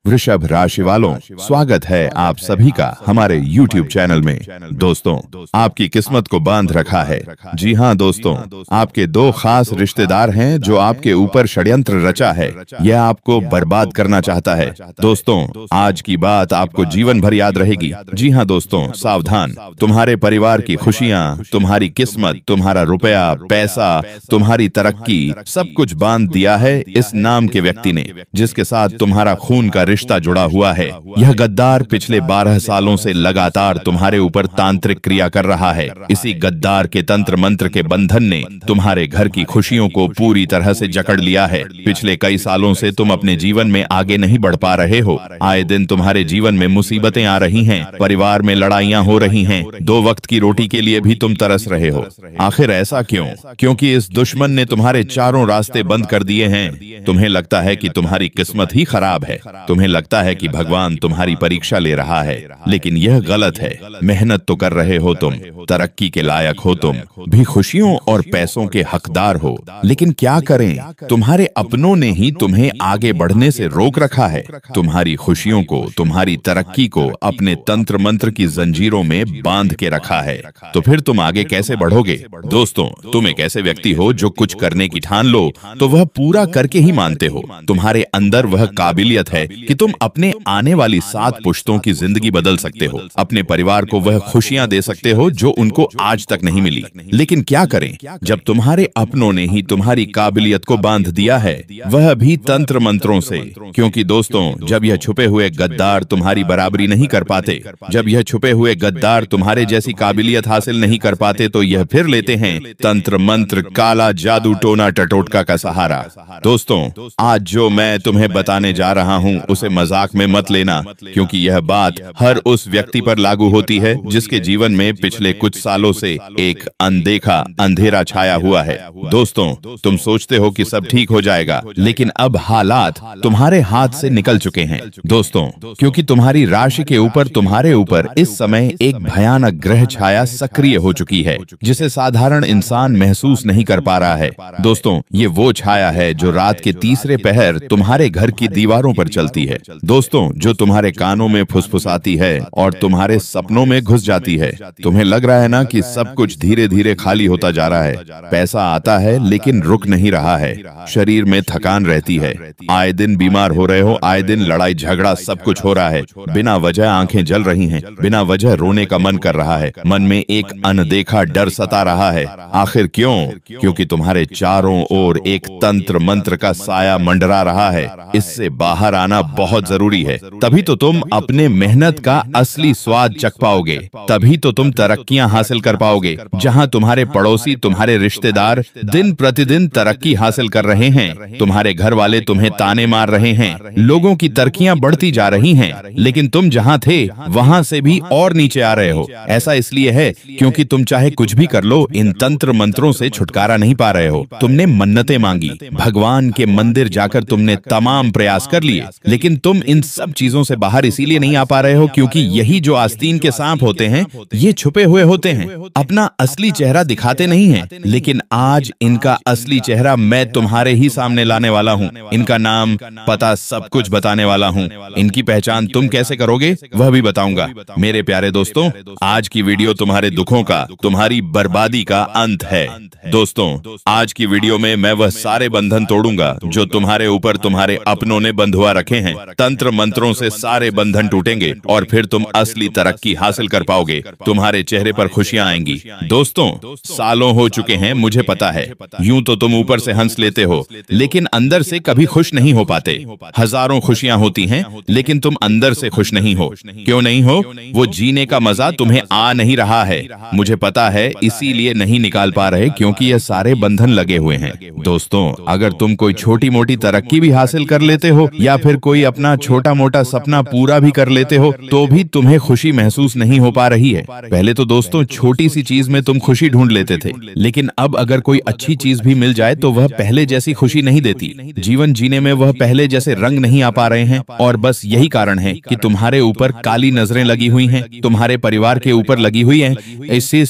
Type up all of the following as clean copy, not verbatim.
वृषभ राशि वालों, स्वागत है आप सभी का हमारे YouTube चैनल में। दोस्तों, आपकी किस्मत को बांध रखा है। जी हाँ दोस्तों, आपके दो खास रिश्तेदार हैं जो आपके ऊपर षड्यंत्र रचा है। यह आपको बर्बाद करना चाहता है। दोस्तों, आज की बात आपको जीवन भर याद रहेगी। जी हाँ दोस्तों, सावधान। तुम्हारे परिवार की खुशियाँ, तुम्हारी किस्मत, तुम्हारा रुपया, पैसा, तुम्हारी तरक्की, सब कुछ बांध दिया है इस नाम के व्यक्ति ने, जिसके साथ तुम्हारा खून का रिश्ता जुड़ा हुआ है। यह गद्दार पिछले 12 सालों से लगातार तुम्हारे ऊपर तांत्रिक क्रिया कर रहा है। इसी गद्दार के तंत्र मंत्र के बंधन ने तुम्हारे घर की खुशियों को पूरी तरह से जकड़ लिया है। पिछले कई सालों से तुम अपने जीवन में आगे नहीं बढ़ पा रहे हो। आए दिन तुम्हारे जीवन में मुसीबतें आ रही हैं, परिवार में लड़ाइयां हो रही हैं, 2 वक्त की रोटी के लिए भी तुम तरस रहे हो। आखिर ऐसा क्यों? क्योंकि इस दुश्मन ने तुम्हारे चारों रास्ते बंद कर दिए हैं। तुम्हें लगता है कि तुम्हारी किस्मत ही खराब है। तुम्हें लगता है कि भगवान तुम्हारी परीक्षा ले रहा है, लेकिन यह गलत है। मेहनत तो कर रहे हो तुम, तरक्की के लायक हो तुम, भी खुशियों और पैसों के हकदार हो, लेकिन क्या करें, तुम्हारे अपनों ने ही तुम्हें आगे बढ़ने से रोक रखा है। तुम्हारी खुशियों को, तुम्हारी तरक्की को अपने तंत्र मंत्र की जंजीरों में बांध के रखा है। तो फिर तुम आगे कैसे बढ़ोगे? दोस्तों, तुम एक ऐसे व्यक्ति हो जो कुछ करने की ठान लो तो वह पूरा करके ही मानते हो। तुम्हारे अंदर वह काबिलियत है कि तुम अपने आने वाली 7 पुश्तों की जिंदगी बदल सकते हो। अपने परिवार को वह खुशियां दे सकते हो जो उनको आज तक नहीं मिली। लेकिन क्या करें जब तुम्हारे अपनों ने ही तुम्हारी काबिलियत को बांध दिया है, वह भी तंत्र मंत्रों से। क्योंकि दोस्तों, जब यह छुपे हुए गद्दार तुम्हारी बराबरी नहीं कर पाते, जब यह छुपे हुए गद्दार तुम्हारे जैसी काबिलियत हासिल नहीं कर पाते, तो यह फिर लेते हैं तंत्र मंत्र, काला जादू, टोना टटोटका का सहारा। दोस्तों, आज जो मैं तुम्हें बताने जा रहा हूं उसे मजाक में मत लेना, क्योंकि यह बात हर उस व्यक्ति पर लागू होती है जिसके जीवन में पिछले कुछ सालों से एक अनदेखा अंधेरा छाया हुआ है। दोस्तों, तुम सोचते हो कि सब ठीक हो जाएगा, लेकिन अब हालात तुम्हारे हाथ से निकल चुके हैं। दोस्तों, क्योंकि तुम्हारी राशि के ऊपर, तुम्हारे ऊपर इस समय एक भयानक ग्रह छाया सक्रिय हो चुकी है, जिसे साधारण इंसान महसूस नहीं कर पा रहा है। दोस्तों, ये वो छाया है जो रात के तीसरे पहर तुम्हारे घर की दीवारों पर चलती है। दोस्तों, जो तुम्हारे कानों में फुसफुसाती है और तुम्हारे सपनों में घुस जाती है। तुम्हें लग रहा है ना कि सब कुछ धीरे धीरे खाली होता जा रहा है। पैसा आता है लेकिन रुक नहीं रहा है। शरीर में थकान रहती है। आए दिन बीमार हो रहे हो, आए दिन लड़ाई झगड़ा सब कुछ हो रहा है। बिना वजह आंखें जल रही हैं, बिना वजह रोने का मन कर रहा है। मन में एक अनदेखा डर सता रहा है। आखिर क्यों? क्योंकि तुम्हारे चारों ओर एक तंत्र मंत्र का साया मंडरा रहा है। इससे बाहर आना बहुत जरूरी है। तभी तो तुम अपने मेहनत का असली स्वाद चख पाओगे। तभी तो तुम तरक्कियां हासिल कर पाओगे। जहां तुम्हारे पड़ोसी, तुम्हारे रिश्तेदार दिन प्रतिदिन तरक्की हासिल कर रहे हैं, तुम्हारे घर वाले तुम्हें ताने मार रहे हैं, लोगों की तरक्कियां बढ़ती जा रही हैं, लेकिन तुम जहां थे वहां से भी और नीचे आ रहे हो। ऐसा इसलिए है क्योंकि तुम चाहे कुछ भी कर लो, इन तंत्र मंत्रों से छुटकारा नहीं पा रहे हो। तुमने मन्नतें मांगी, भगवान के मंदिर जाकर तुमने तमाम प्रयास कर लिए, लेकिन तुम इन सब चीजों से बाहर इसीलिए नहीं आ पा रहे हो क्योंकि यही जो आस्तीन के सांप होते हैं, ये छुपे हुए होते हैं, अपना असली चेहरा दिखाते नहीं हैं। लेकिन आज इनका असली चेहरा मैं तुम्हारे ही सामने लाने वाला हूँ। इनका नाम, पता, सब कुछ बताने वाला हूँ। इनकी पहचान तुम कैसे करोगे वह भी बताऊंगा। मेरे प्यारे दोस्तों, आज की वीडियो तुम्हारे दुखों का, तुम्हारी बर्बादी का अंत है। दोस्तों, आज की वीडियो में मैं वह सारे बंधन तोड़ूंगा जो तुम्हारे ऊपर तुम्हारे अपनों ने बंधुआ रखे हैं। तंत्र मंत्रों से सारे बंधन टूटेंगे और फिर तुम असली तरक्की हासिल कर पाओगे। तुम्हारे चेहरे पर खुशियां आएंगी। दोस्तों, सालों हो चुके हैं, मुझे पता है। यूं तो तुम ऊपर से हंस लेते हो, लेकिन अंदर से कभी खुश नहीं हो पाते। हजारों खुशियां होती हैं, लेकिन तुम अंदर से खुश नहीं हो। क्यों नहीं हो? वो जीने का मजा तुम्हें आ नहीं रहा है। मुझे पता है, इसीलिए नहीं निकाल पा रहे, क्योंकि ये सारे बंधन लगे हुए हैं। दोस्तों, अगर तुम कोई छोटी मोटी तरक्की भी हासिल कर लेते हो या फिर कोई अपना छोटा मोटा सपना पूरा भी कर लेते हो, तो भी तुम्हें खुशी महसूस नहीं हो पा रही है। पहले तो दोस्तों, छोटी सी चीज में तुम खुशी ढूंढ लेते थे, लेकिन अब अगर कोई अच्छी चीज भी मिल जाए तो वह पहले जैसी खुशी नहीं देती। जीवन जीने में वह पहले जैसे रंग नहीं आ पा रहे हैं, और बस यही कारण है कि तुम्हारे ऊपर काली नजरें लगी हुई हैं, तुम्हारे परिवार के ऊपर लगी हुई हैं। ऐसे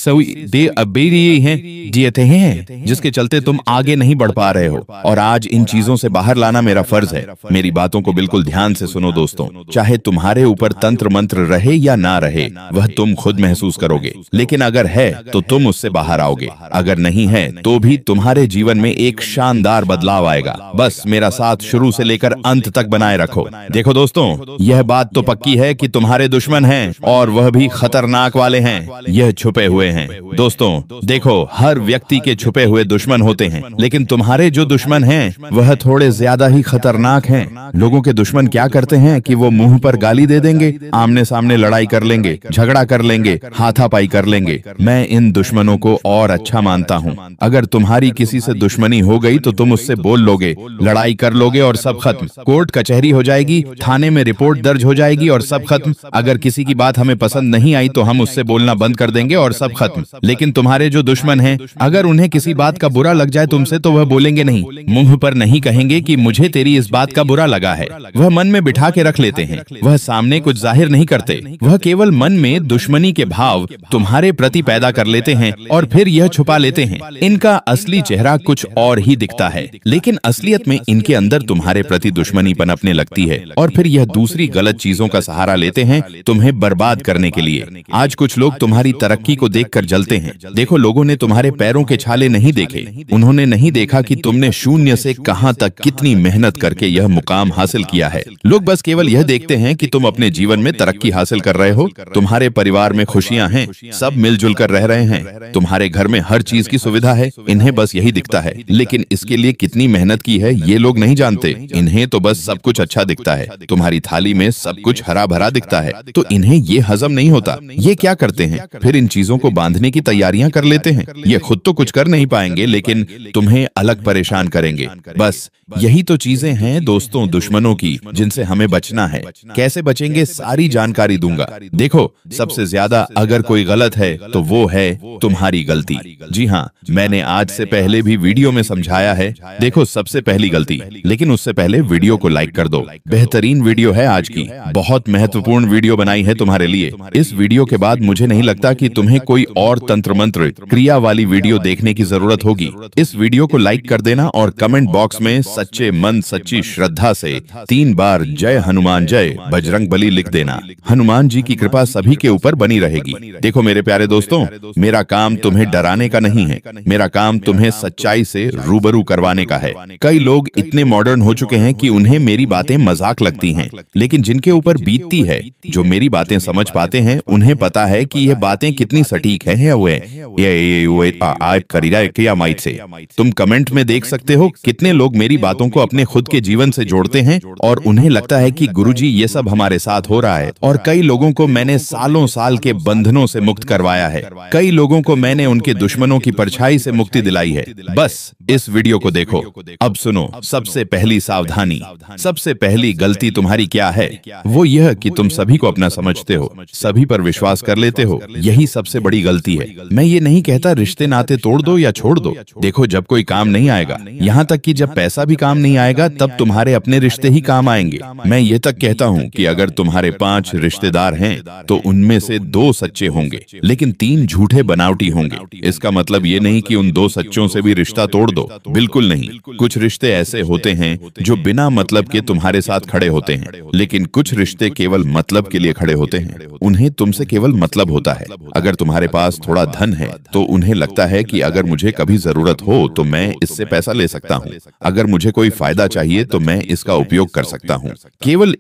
दे अबेरी हैं जीते हैं, जिसके चलते तुम आगे नहीं बढ़ पा रहे हो। और आज इन चीजों से बाहर लाना मेरा फर्ज है। मेरी बातों को बिल्कुल बिल्कुल ध्यान से सुनो दोस्तों, चाहे तुम्हारे ऊपर तंत्र मंत्र रहे या ना रहे, वह तुम खुद महसूस करोगे। लेकिन अगर है तो तुम उससे बाहर आओगे, अगर नहीं है तो भी तुम्हारे जीवन में एक शानदार बदलाव आएगा। बस मेरा साथ शुरू से लेकर अंत तक बनाए रखो। देखो दोस्तों, यह बात तो पक्की है कि तुम्हारे दुश्मन हैं और वह भी खतरनाक वाले हैं। यह छुपे हुए हैं। दोस्तों देखो, हर व्यक्ति के छुपे हुए दुश्मन होते हैं, लेकिन तुम्हारे जो दुश्मन हैं वह थोड़े ज्यादा ही खतरनाक हैं। लोगों के दुश्मन क्या करते हैं कि वो मुंह पर गाली दे देंगे, आमने सामने लड़ाई कर लेंगे, झगड़ा कर लेंगे, हाथापाई कर लेंगे। मैं इन दुश्मनों को और अच्छा मानता हूँ। अगर तुम्हारी किसी से दुश्मनी हो गई तो तुम उससे बोल लोगे, लड़ाई कर लोगे और सब खत्म। कोर्ट कचहरी हो जाएगी, थाने में रिपोर्ट दर्ज हो जाएगी और सब खत्म। अगर किसी की बात हमें पसंद नहीं आई तो हम उससे बोलना बंद कर देंगे और सब खत्म। लेकिन तुम्हारे जो दुश्मन हैं, अगर उन्हें किसी बात का बुरा लग जाए तुमसे तो वह बोलेंगे नहीं, मुंह पर नहीं कहेंगे कि मुझे तेरी इस बात का बुरा लगा है। वह मन में बिठा के रख लेते हैं। वह सामने कुछ जाहिर नहीं करते, वह केवल मन में दुश्मनी के भाव तुम्हारे प्रति पैदा कर लेते हैं और फिर यह छुपा लेते हैं। इनका असली चेहरा कुछ और ही दिखता है, लेकिन असलियत में इनके अंदर तुम्हारे प्रति दुश्मनी पनपने लगती है और फिर यह दूसरी गलत चीजों का सहारा लेते हैं तुम्हें बर्बाद करने के लिए। आज कुछ लोग तुम्हारी तरक्की को देखकर जलते हैं। देखो, लोगों ने तुम्हारे पैरों के छाले नहीं देखे, उन्होंने नहीं देखा कि तुमने शून्य से कहां तक कितनी मेहनत करके यह मुकाम हासिल किया है। लोग बस केवल यह देखते हैं कि तुम अपने जीवन में तरक्की हासिल कर रहे हो, तुम्हारे परिवार में खुशियां हैं, सब मिलजुल कर रह रहे हैं, तुम्हारे घर में हर चीज की सुविधा है। इन्हें बस यही दिखता है, लेकिन इसके लिए कितनी मेहनत की है ये लोग नहीं जानते। इन्हें तो बस सब कुछ अच्छा दिखता है, तुम्हारी थाली में सब कुछ हरा भरा दिखता है, तो इन्हें ये हजम नहीं होता। ये क्या करते हैं, फिर इन चीजों को बांधने की तैयारियां कर लेते हैं। ये खुद तो कुछ कर नहीं पाएंगे, लेकिन तुम्हें अलग परेशान करेंगे। बस यही तो चीजें हैं दोस्तों दुश्मनों की, जिनसे हमें बचना है। कैसे बचेंगे, सारी जानकारी दूंगा। देखो, सबसे ज्यादा अगर कोई गलत है तो वो है तुम्हारी गलती। जी हाँ, मैंने आज से पहले भी वीडियो में समझाया है। देखो, सबसे पहली गलती, लेकिन उससे पहले वीडियो को लाइक कर दो। बेहतरीन वीडियो है आज की, बहुत महत्वपूर्ण वीडियो बनाई है तुम्हारे लिए। इस वीडियो के बाद मुझे नहीं लगता कि तुम्हें कोई और तंत्र मंत्र क्रिया वाली वीडियो देखने की जरूरत होगी। इस वीडियो को लाइक कर देना और कमेंट बॉक्स में सच्चे मन सच्ची श्रद्धा से 3 बार जय हनुमान जय बजरंग बली लिख देना। हनुमान जी की कृपा सभी के ऊपर बनी रहेगी। देखो मेरे प्यारे दोस्तों, मेरा काम तुम्हें डराने का नहीं है, मेरा काम तुम्हें सच्चाई से रूबरू करवाने का है। कई लोग इतने मॉडर्न हो चुके हैं कि उन्हें मेरी बातें मजाक लगती हैं, लेकिन जिनके ऊपर बीतती है, जो मेरी बातें समझ पाते हैं, उन्हें पता है कि ये बातें कितनी सटीक है। से तुम कमेंट में देख सकते हो कितने लोग मेरी बातों को अपने खुद के जीवन से जोड़ते हैं और उन्हें लगता है कि गुरुजी ये सब हमारे साथ हो रहा है। और कई लोगों को मैंने सालों साल के बंधनों से मुक्त करवाया है, कई लोगों को मैंने उनके दुश्मनों की परछाई से मुक्ति दिलाई है। बस इस वीडियो को देखो। अब सुनो, सबसे पहली सावधानी, सबसे पहली गलती तुम्हारी क्या है? वो यह कि तुम सभी को अपना समझते हो, सभी पर विश्वास कर लेते हो। यही सबसे बड़ी गलती है। मैं ये नहीं कहता रिश्ते नाते तोड़ दो या छोड़ दो। देखो, जब कोई काम नहीं आएगा, यहाँ तक कि जब पैसा भी काम नहीं आएगा, तब तुम्हारे अपने रिश्ते ही काम आएंगे। मैं ये तक कहता हूँ कि अगर तुम्हारे 5 रिश्तेदार हैं तो उनमें से 2 सच्चे होंगे, लेकिन 3 झूठे बनावटी होंगे। इसका मतलब ये नहीं कि उन 2 सच्चों से भी रिश्ता तोड़ दो, बिल्कुल नहीं। कुछ रिश्ते ऐसे होते हैं जो बिना मतलब के तुम्हारे साथ खड़े होते हैं, लेकिन कुछ रिश्ते केवल मतलब के लिए खड़े होते हैं। उन्हें तुमसे केवल मतलब होता है। अगर तुम्हारे पास थोड़ा धन है तो उन्हें लगता है कि अगर मुझे कभी जरूरत हो तो मैं इससे पैसा ले सकता हूँ, अगर मुझे कोई फायदा चाहिए तो मैं इसका उपयोग कर सकता हूँ। केवल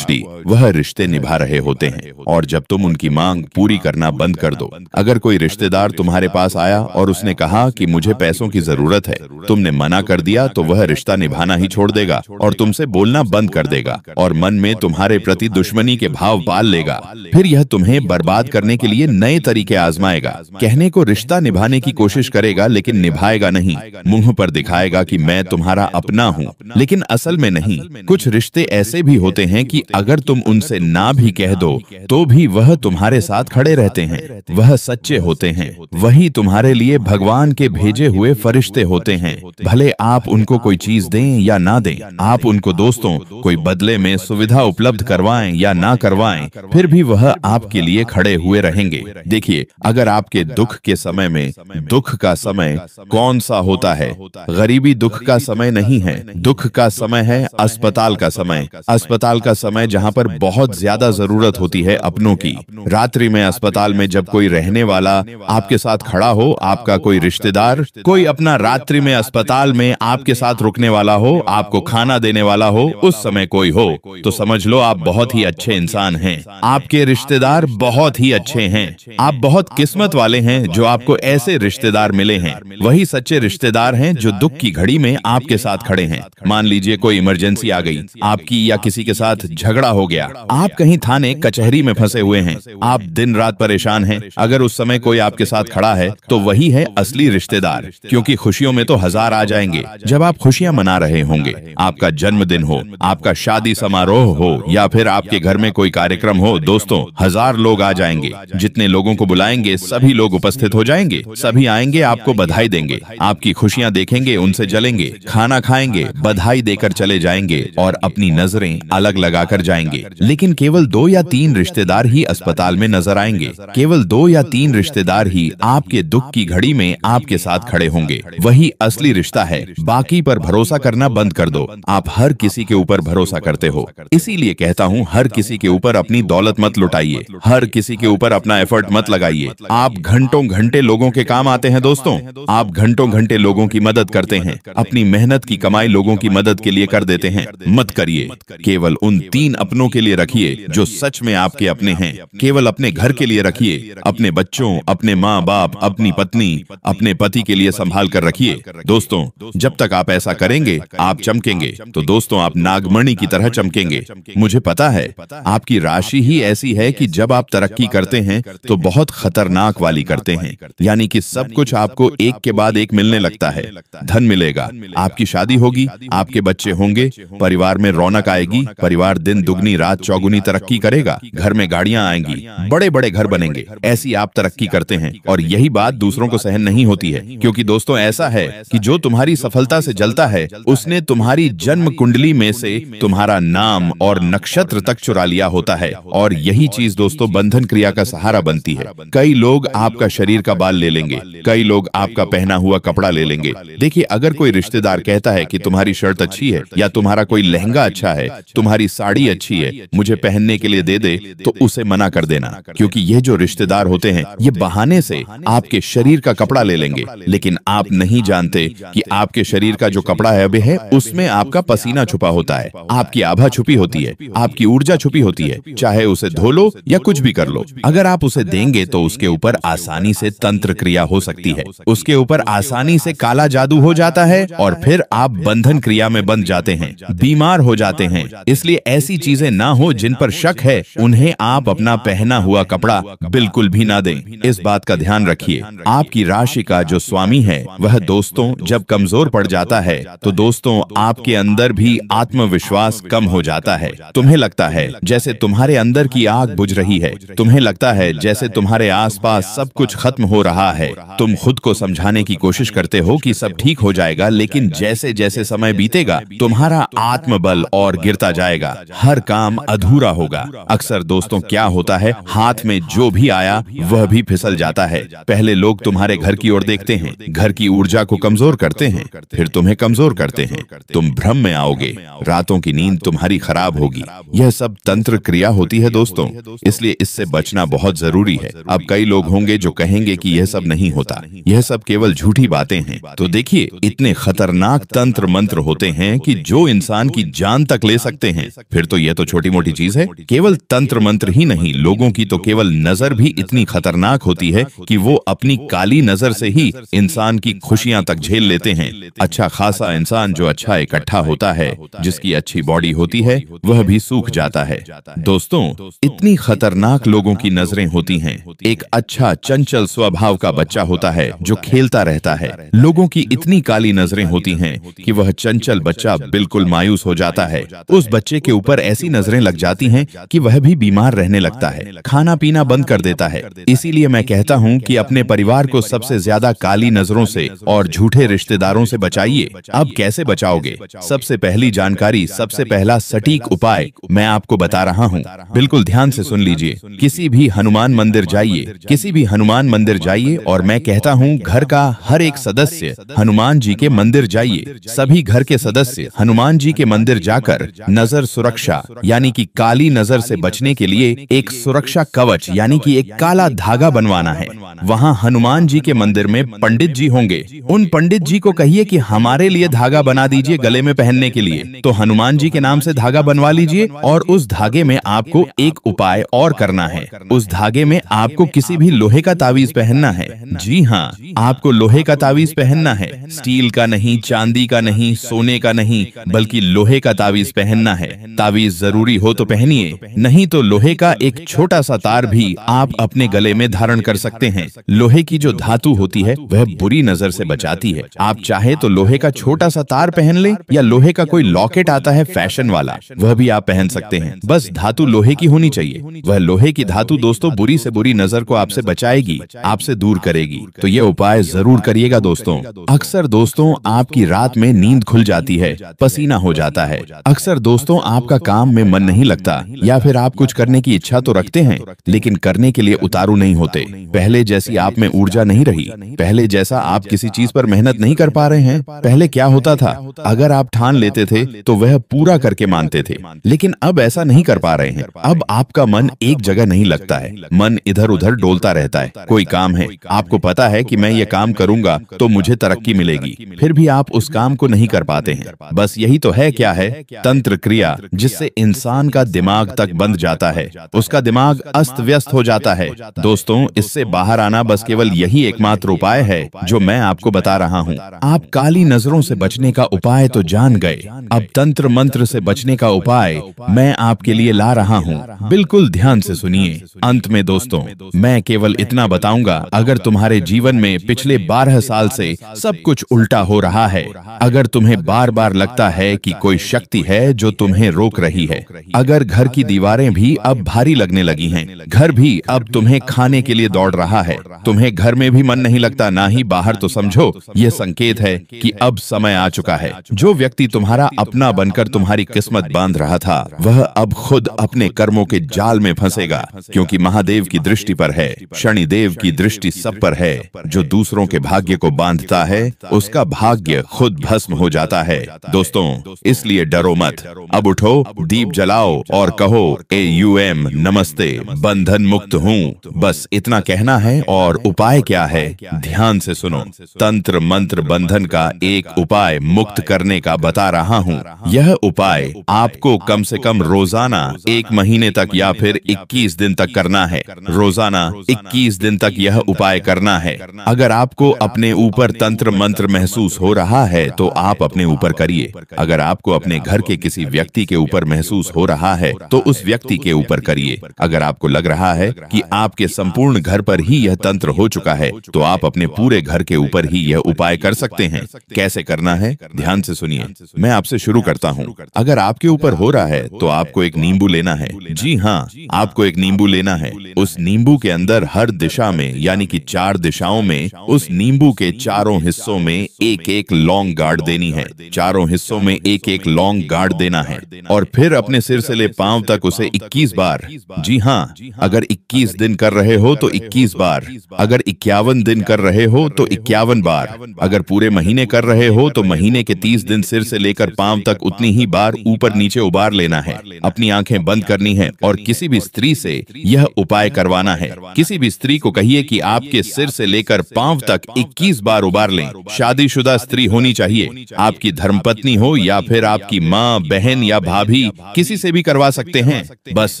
वह रिश्ते निभा रहे होते हैं, और जब तुम उनकी मांग पूरी करना बंद कर दो। अगर कोई रिश्तेदार तुम्हारे पास आया और उसने कहा कि मुझे पैसों की जरूरत है, तुमने मना कर दिया, तो वह रिश्ता निभाना ही छोड़ देगा और तुमसे बोलना बंद कर देगा और मन में तुम्हारे प्रति दुश्मनी के भाव पाल लेगा। फिर यह तुम्हें बर्बाद करने के लिए नए तरीके आजमाएगा। कहने को रिश्ता निभाने की कोशिश करेगा, लेकिन निभाएगा नहीं। मुंह पर दिखाएगा कि मैं तुम्हारा अपना हूँ, लेकिन असल में नहीं। कुछ रिश्ते ऐसे भी होते हैं कि अगर तुम उनसे ना भी कह दो तो भी वह तुम्हारे साथ खड़े रहते हैं। वह सच्चे होते हैं, वही तुम्हारे लिए भगवान के भेजे हुए फरिश्ते होते हैं। भले आप उनको कोई चीज दें या ना दें, आप उनको दोस्तों कोई बदले में सुविधा उपलब्ध करवाएं या ना करवाएं, फिर भी वह आपके लिए खड़े हुए रहेंगे। देखिए, अगर आपके दुख के समय में, दुख का समय कौन सा होता है? गरीबी दुख का समय नहीं है, दुख का समय है, अस्पताल का समय। अस्पताल का समय जहां पर बहुत ज्यादा जरूरत होती है अपनों की। रात्रि में अस्पताल में जब कोई रहने वाला आपके साथ खड़ा हो, आपका कोई रिश्तेदार, कोई अपना रात्रि में अस्पताल में आपके साथ रुकने वाला हो, आपको खाना देने वाला हो, उस समय कोई हो, तो समझ लो आप बहुत ही अच्छे इंसान हैं। आपके रिश्तेदार बहुत ही अच्छे हैं। आप बहुत किस्मत वाले हैं जो आपको ऐसे रिश्तेदार मिले हैं। वही सच्चे रिश्तेदार हैं जो दुख की घड़ी में आपके साथ खड़े हैं। मान लीजिए कोई इमरजेंसी आ गई, आपकी या किसी के साथ झगड़ा हो गया, आप कहीं थाने कचहरी में फंसे हुए हैं, आप दिन रात परेशान हैं। अगर उस समय कोई आपके साथ खड़ा है तो वही है असली रिश्तेदार, क्योंकि खुशियों में तो हजार आ जाएंगे। जब आप खुशियां मना रहे होंगे, आपका जन्मदिन हो, आपका शादी समारोह हो या फिर आपके घर में कोई कार्यक्रम हो, दोस्तों 1000 लोग आ जाएंगे। जितने लोगों को बुलाएंगे सभी लोग उपस्थित हो जाएंगे। सभी आएंगे, आपको बधाई देंगे, आपकी खुशियां देखेंगे, उनसे जलेंगे, खाना खाएंगे, बधाई देकर चले जाएंगे और अपनी नजरें अलग लगाकर जाएंगे। लेकिन केवल 2 या 3 रिश्तेदार ही अस्पताल में नजर आएंगे। केवल 2 या 3 रिश्तेदार ही आपके दुख की घड़ी में आपके साथ खड़े होंगे। वही असली रिश्ता है। बाकी पर भरोसा करना बंद कर दो। आप हर किसी के ऊपर भरोसा करते हो। इसीलिए कहता हूँ, हर किसी के ऊपर अपनी दौलत मत लुटाइए, हर किसी के ऊपर अपना एफर्ट मत लगाइए। आप घंटों घंटे लोगों के काम आते हैं दोस्तों, आप घंटों घंटे लोगों की मदद करते हैं, अपनी मेहनत की कमाई लोगों की मदद के लिए कर देते हैं। मत करिए। केवल उन 3 अपनों के लिए रखिए जो सच में आपके अपने हैं। केवल अपने घर के लिए रखिए, अपने बच्चों, अपने माँ बाप, अपनी पत्नी, अपने पति के लिए संभाल कर रखिए। दोस्तों, जब तक आप ऐसा करेंगे आप चमकेंगे। तो दोस्तों, आप नागमणि की तरह चमकेंगे। मुझे पता है आपकी राशि ही ऐसी है कि जब आप तरक्की करते हैं तो बहुत खतरनाक वाली करते हैं, यानी कि सब कुछ आपको एक के बाद एक मिलने लगता है। धन मिलेगा, आपकी शादी होगी, आपके बच्चे होंगे, परिवार में रौनक आएगी, परिवार दिन दुगनी रात चौगुनी तरक्की करेगा, घर में गाड़ियां आएंगी, बड़े बड़े घर बनेंगे। ऐसी आप तरक्की करते हैं और यही बात दूसरों को सहन नहीं होती है, क्योंकि दोस्तों ऐसा है कि जो तुम्हारी सफलता से जलता है उसने तुम्हारी जन्म कुंडली में से तुम्हारा नाम और नक्षत्र तक चुरा लिया होता है। और यही चीज दोस्तों बंधन क्रिया का सहारा बनती है। कई लोग आपका शरीर का बाल ले लेंगे, कई लोग आपका पहना हुआ कपड़ा ले लेंगे। देखिए, अगर कोई रिश्तेदार कहता है कि तुम्हारी शर्ट अच्छी है या तुम्हारा कोई लहंगा अच्छा है, तुम्हारी साड़ी अच्छी है, मुझे पहनने के लिए दे दे, तो उसे मना कर देना, क्योंकि ये जो रिश्तेदार होते हैं ये बहाने से आपके शरीर का कपड़ा ले लेंगे। लेकिन आप नहीं जानते कि आपके शरीर का जो कपड़ा है अभी है उसमें आपका पसीना छुपा होता है, आपकी आभा छुपी होती है, आपकी ऊर्जा छुपी होती है। चाहे उसे धो लो या कुछ भी कर लो, अगर आप उसे देंगे तो उसके ऊपर आसानी से तंत्र क्रिया हो सकती है, उसके ऊपर आसानी से काला जादू हो जाता है और फिर आप बंधन क्रिया में बंध जाते हैं, बीमार हो जाते हैं। इसलिए ऐसी चीजें ना हो जिन पर शक है, उन्हें आप अपना पहना हुआ कपड़ा बिल्कुल भी ना दें। इस बात का ध्यान रखिए। आपकी राशि का जो स्वामी है वह दोस्तों जब कमजोर पड़ जाता है तो दोस्तों आपके अंदर भी आत्मविश्वास कम हो जाता है। तुम्हें लगता है जैसे तुम्हारे अंदर की आग बुझ रही है, तुम्हें लगता है जैसे तुम्हारे आसपास सब कुछ खत्म हो रहा है। तुम खुद को समझाने की कोशिश करते हो कि सब ठीक हो जाएगा, लेकिन जैसे जैसे समय बीतेगा तुम्हारा आत्मबल और गिरता जाएगा, हर काम अधूरा होगा। अक्सर दोस्तों क्या होता है, हाथ में जो भी आया वह भी फिसल जाता है। पहले लोग तुम्हारे घर की ओर देखते हैं, घर की ऊर्जा को कमजोर करते हैं, फिर तुम्हें कमजोर करते हैं। तुम भ्रम में आओगे, रातों की नींद तुम्हारी खराब होगी। यह सब तंत्र क्रिया होती है दोस्तों, इसलिए इससे बचना बहुत जरूरी है। अब कई लोग होंगे जो कहेंगे कि यह सब नहीं होता, यह सब केवल झूठी बातें हैं। तो देखिए, इतने खतरनाक तंत्र मंत्र होते हैं कि जो इंसान की जान तक ले सकते हैं। फिर तो यह तो छोटी मोटी चीज है। केवल तंत्र मंत्र ही नहीं, लोगों की तो केवल नजर भी इतनी खतरनाक होती है कि वो अपनी काली नजर से ही इंसान की खुशियां तक झेल लेते हैं। अच्छा खासा इंसान जो अच्छा इकट्ठा होता है, जिसकी अच्छी बॉडी होती है, वह भी सूख जाता है। दोस्तों, इतनी खतरनाक लोगों की नजरें होती हैं। एक अच्छा चंचल स्वभाव का बच्चा होता है जो खेलता रहता है, लोगों की इतनी काली नजरें होती हैं कि वह चंचल बच्चा बिल्कुल मायूस हो जाता है। उस बच्चे के ऊपर ऐसी नजरें लग जाती हैं कि वह भी बीमार रहने लगता है, खाना पीना बंद कर देता है। इसीलिए मैं कहता हूं कि अपने परिवार को सबसे ज्यादा काली नजरों से और झूठे रिश्तेदारों से बचाइए। अब कैसे बचाओगे? सबसे पहली जानकारी, सबसे पहला सटीक उपाय मैं आपको बता रहा हूं, बिल्कुल ध्यान से सुन लीजिए। किसी भी हनुमान मंदिर जाइए, किसी भी हनुमान मंदिर जाइए और मैं कहता हूं घर का हर एक सदस्य हनुमान जी के मंदिर जाइए। सभी घर के सदस्य हनुमान जी के मंदिर जाकर नजर सुरक्षा यानी कि काली नजर से बचने के लिए एक सुरक्षा कवच यानी कि एक काला धागा बनवाना है। वहाँ हनुमान जी के मंदिर में पंडित जी होंगे। उन पंडित जी को कहिए कि हमारे लिए धागा बना दीजिए गले में पहनने के लिए। तो हनुमान जी के नाम से धागा बनवा लीजिए और उस धागे में आपको एक उपाय और करना है। उस धागे में आपको किसी भी लोहे का तावीज पहनना है। जी हाँ, आपको लोहे का तावीज पहनना है। स्टील का नहीं, चांदी का नहीं, सोने का नहीं, बल्कि लोहे का तावीज पहनना है। तावीज जरूरी हो तो पहनिए, नहीं तो लोहे का एक छोटा सा तार भी आप अपने गले में धारण कर सकते हैं। लोहे की जो धातु होती है वह बुरी नजर से बचाती है। आप चाहे तो लोहे का छोटा सा तार पहन लें या लोहे का कोई लॉकेट आता है फैशन वाला, वह भी आप पहन सकते हैं। बस धातु लोहे की होनी चाहिए। वह लोहे की धातु दोस्तों बुरी से बुरी नजर को आपसे बचाएगी, आपसे दूर करेगी। तो ये उपाय जरूर करिएगा दोस्तों। अक्सर दोस्तों आपकी रात में नींद खुल जाती है, पसीना हो जाता है। अक्सर दोस्तों आपका काम में मन नहीं लगता या फिर आप कुछ करने की इच्छा तो रखते हैं लेकिन करने के लिए उतारू नहीं होते। पहले जैसी आप में ऊर्जा नहीं रही, पहले जैसा आप किसी चीज पर मेहनत नहीं कर पा रहे हैं। पहले क्या होता था, अगर आप ठान लेते थे तो वह पूरा करके मानते थे, लेकिन अब ऐसा नहीं कर पा रहे हैं। अब आपका मन एक जगह नहीं लगता है, मन इधर उधर डोलता रहता है। कोई काम है, आपको पता है कि मैं ये काम करूंगा तो मुझे तरक्की मिलेगी, फिर भी आप उस काम को नहीं कर पाते हैं। बस यही तो है, क्या है, तंत्र क्रिया, जिससे इंसान का दिमाग तक बंद जाता है, उसका दिमाग अस्त व्यस्त हो जाता है। दोस्तों इससे बाहर आना बस केवल यही एकमात्र उपाय है जो मैं आपको बता रहा हूँ। आप काली नजरों से बचने का उपाय तो जान गए, अब तंत्र मंत्र से बचने का उपाय मैं आपके लिए ला रहा हूँ। बिल्कुल ध्यान से सुनिए। अंत में दोस्तों मैं केवल इतना बताऊंगा, अगर तुम्हारे जीवन में पिछले 12 साल से सब कुछ उल्टा हो रहा है, अगर तुम्हें बार बार लगता है कि कोई शक्ति है जो तुम्हें रोक रही है, अगर घर की दीवारें भी अब भारी लगने लगी हैं, घर भी अब तुम्हें खाने के लिए दौड़ रहा है, तुम्हें घर में भी मन नहीं लगता ना ही बाहर, तो समझो यह संकेत है कि अब समय आ चुका है। जो व्यक्ति तुम्हारा अपना बनकर तुम्हारी किस्मत बांध रहा था वह अब खुद अपने कर्मों के जाल में फंसेगा, क्योंकि महादेव की दृष्टि पर है, शनिदेव की दृष्टि सब पर है। जो दूसरों के भाग्य को बांधता है उसका भाग्य खुद भस्म हो जाता है। दोस्तों इसलिए डरो मत, अब उठो, दीप जलाओ और कहो AUM नमस्ते, बंधन मुक्त हूँ। बस इतना कहना है। और उपाय क्या है, ध्यान से सुनो। तंत्र मंत्र बंधन का एक उपाय मुक्त करने का बता रहा हूँ। यह उपाय आपको कम से कम रोजाना 1 महीने तक या फिर 21 दिन तक करना है। रोजाना 21 दिन तक यह उपाय करना है। अगर आपको अपने ऊपर तंत्र मंत्र महसूस हो रहा है तो आप अपने ऊपर करिए। अगर आपको अपने घर के किसी व्यक्ति के ऊपर महसूस हो रहा है तो उस व्यक्ति के ऊपर करिए। अगर आपको लग रहा है कि आपके संपूर्ण घर पर ही यह तंत्र हो चुका है तो आप अपने पूरे घर के ऊपर ही यह उपाय कर सकते हैं। कैसे करना है, ध्यान से सुनिए। मैं आपसे शुरू करता हूँ। अगर आपके ऊपर हो रहा है तो आपको एक नींबू लेना है। जी हाँ, आपको एक नींबू लेना है। उस नींबू के अंदर हर दिशा में यानी कि 4 दिशाओं में उस नींबू के चारों हिस्सों में एक एक लौंग गाड़ देनी है। चारों हिस्सों में एक एक लौंग गाड़ देना है और फिर अपने सिर से ले पांव तक उसे 21 बार। जी हाँ, अगर 21 दिन कर रहे हो तो 21 बार, अगर 51 दिन कर रहे हो तो 51 बार, अगर पूरे महीने कर रहे हो तो महीने के 30 दिन सिर से लेकर पांव तक उतनी ही बार ऊपर नीचे उबार लेना है। अपनी आंखें बंद करनी है और किसी भी स्त्री से यह उपाय करवाना है। किसी भी स्त्री को कहिए कि आपके सिर से लेकर पांव तक 21 बार उबार लें। शादीशुदा स्त्री होनी चाहिए, आपकी धर्मपत्नी हो या फिर आपकी माँ, बहन या भाभी, किसी से भी करवा सकते हैं। बस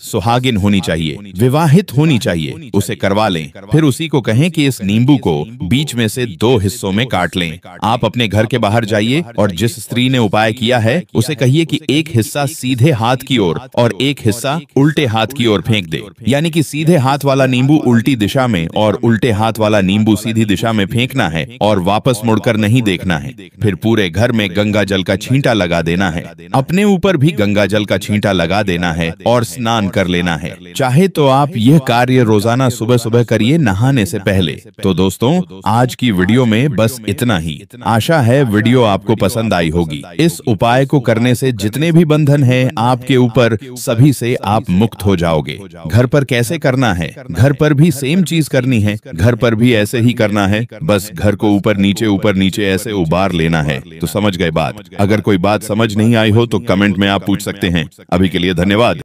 सुहागिन होनी चाहिए, विवाहित होनी चाहिए, उसे करवा लें। फिर उसी को कहें कि इस नींबू को बीच में से 2 हिस्सों में काट लें। आप अपने घर के बाहर जाइए और जिस स्त्री ने उपाय किया है उसे कहिए कि एक हिस्सा सीधे हाथ की ओर और एक हिस्सा उल्टे हाथ की ओर फेंक दे। यानी कि सीधे हाथ वाला नींबू उल्टी दिशा में और उल्टे हाथ वाला नींबू सीधी दिशा में फेंकना है और वापस मुड़कर नहीं देखना है। फिर पूरे घर में गंगा जल का छींटा लगा देना है। अपने ऊपर भी गंगा जल का छींटा लगा देना है और स्नान कर लेना है। चाहे तो आप यह कार्य रोजाना सुबह सुबह करिए नहाने से पहले। तो दोस्तों आज की वीडियो में बस इतना ही। आशा है वीडियो आपको पसंद आई होगी। इस उपाय को करने से जितने भी बंधन हैं आपके ऊपर, सभी से आप मुक्त हो जाओगे। घर पर कैसे करना है, घर पर भी सेम चीज करनी है, घर पर भी ऐसे ही करना है। बस घर को ऊपर नीचे ऐसे उबार सोमवार लेना है। तो समझ गए बात। अगर कोई बात समझ नहीं आई हो तो कमेंट में आप पूछ सकते हैं। अभी के लिए धन्यवाद।